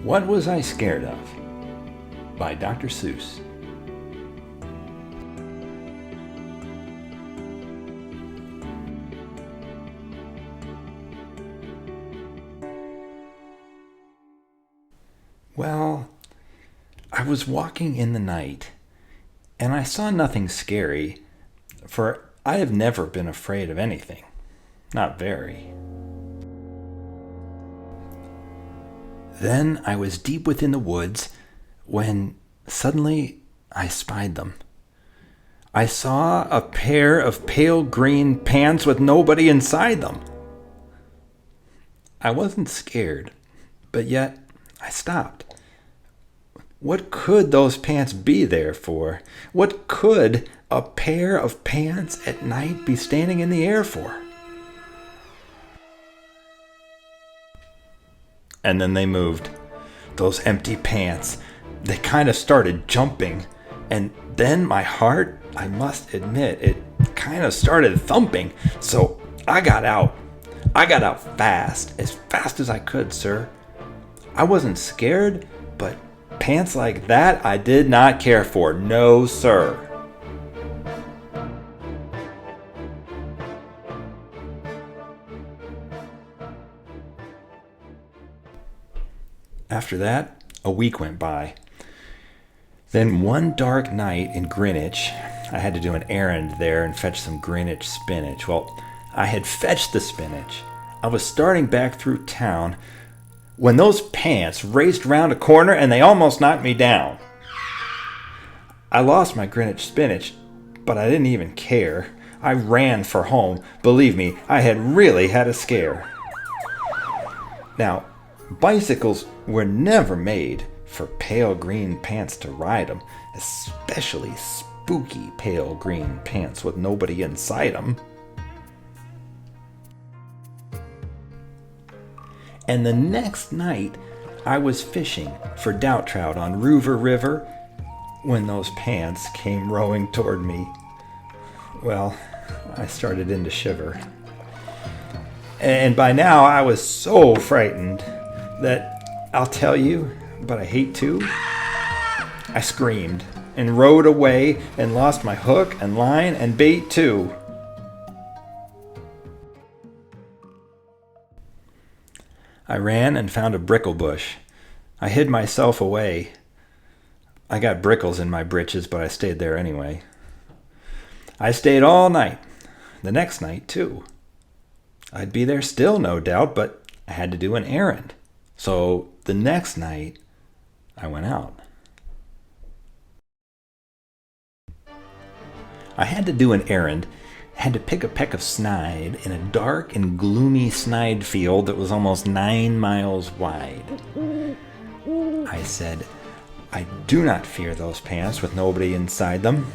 What Was I Scared Of? By Dr. Seuss. Well, I was walking in the night, and I saw nothing scary, for I have never been afraid of anything. Not very. Then I was deep within the woods when suddenly I spied them. I saw a pair of pale green pants with nobody inside them. I wasn't scared, but yet I stopped. What could those pants be there for? What could a pair of pants at night be standing in the air for? And then they moved. Those empty pants. They kind of started jumping. And then my heart, I must admit, it kind of started thumping. So I got out. I got out fast as I could, sir. I wasn't scared, but pants like that I did not care for. No, sir. After that, a week went by. Then one dark night in Greenwich, I had to do an errand there and fetch some Greenwich spinach. Well, I had fetched the spinach. I was starting back through town when those pants raced round a corner and they almost knocked me down. I lost my Greenwich spinach, but I didn't even care. I ran for home. Believe me, I had really had a scare. Now, bicycles were never made for pale green pants to ride them, especially spooky pale green pants with nobody inside them. And the next night, I was fishing for doubt trout on Roover River when those pants came rowing toward me. Well, I started in to shiver. And by now, I was so frightened that I'll tell you, but I hate to. I screamed and rode away and lost my hook and line and bait too. I ran and found a brickle bush. I hid myself away. I got brickles in my britches, but I stayed there anyway. I stayed all night. The next night, too. I'd be there still, no doubt, but I had to do an errand. So the next night, I went out. I had to do an errand. Had to pick a peck of snide in a dark and gloomy snide field that was almost 9 miles wide. I said, I do not fear those pants with nobody inside them.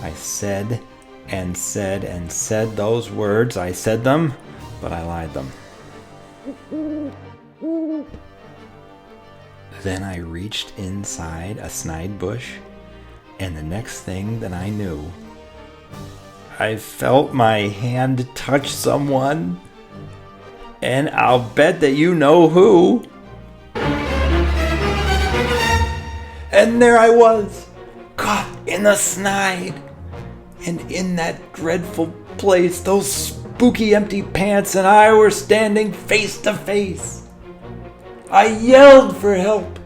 I said and said and said those words. I said them, but I lied them. Then I reached inside a snide bush, and the next thing that I knew, I felt my hand touch someone, and I'll bet that you know who. And there I was, caught in the snide, and in that dreadful place, those spooky empty pants and I were standing face to face. I yelled for help.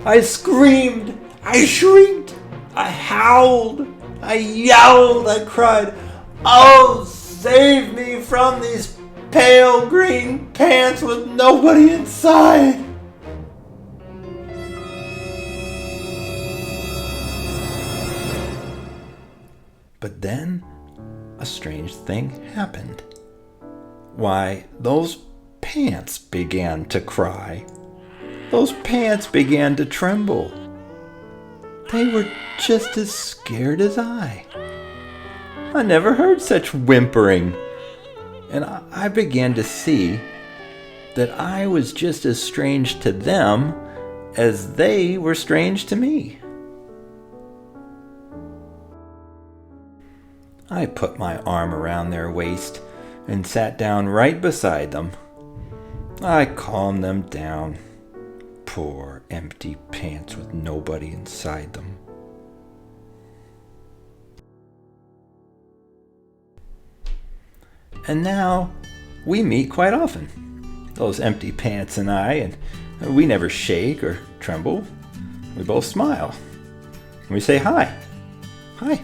I screamed. I shrieked. I howled. I yelled. I cried, "Oh, save me from these pale green pants with nobody inside!" But then a strange thing happened. Why, those pants began to cry. Those pants began to tremble. They were just as scared as I. I never heard such whimpering. And I began to see that I was just as strange to them as they were strange to me. I put my arm around their waist and sat down right beside them. I calmed them down, Poor empty pants with nobody inside them. And now we meet quite often, those empty pants and I, and we never shake or tremble. We both smile. And we say hi. Hi.